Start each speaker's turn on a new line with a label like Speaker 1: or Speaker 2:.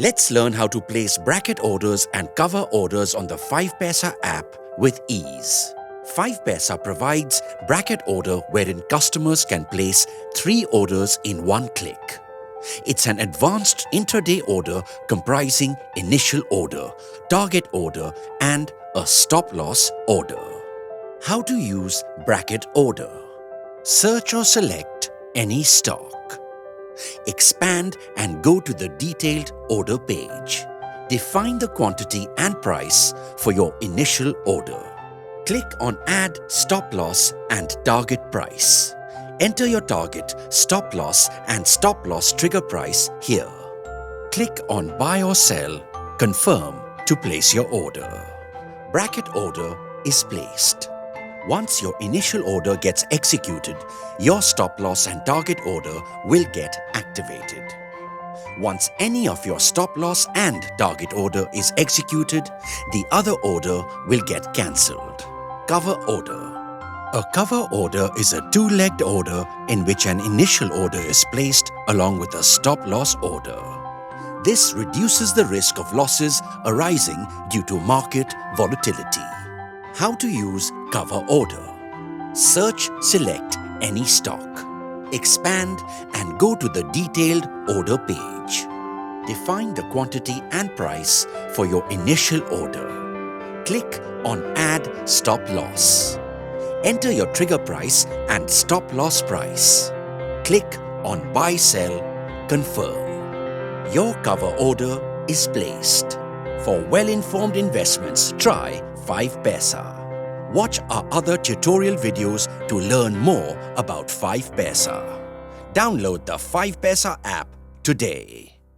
Speaker 1: Let's learn how to place bracket orders and cover orders on the 5paisa app with ease. 5paisa provides bracket order wherein customers can place 3 orders in one click. It's an advanced intraday order comprising initial order, target order and a stop-loss order. How to use bracket order? Search or select any stock. Expand and go to the detailed order page. Define the quantity and price for your initial order. Click on Add Stop Loss and Target Price. Enter your target, stop loss and stop loss trigger price here. Click on Buy or Sell, Confirm to place your order. Bracket order is placed. Once your initial order gets executed, your stop loss and target order will get activated. Once any of your stop loss and target order is executed, the other order will get cancelled. Cover order. A cover order is a two-legged order in which an initial order is placed along with a stop-loss order. This reduces the risk of losses arising due to market volatility. How to use cover order? Search, select any stock. Expand and go to the detailed order page. Define the quantity and price for your initial order. Click on Add Stop Loss. Enter your trigger price and stop loss price. Click on Buy Sell, Confirm. Your cover order is placed. For well-informed investments, try 5paisa. Watch our other tutorial videos to learn more about 5paisa. Download the 5paisa app today.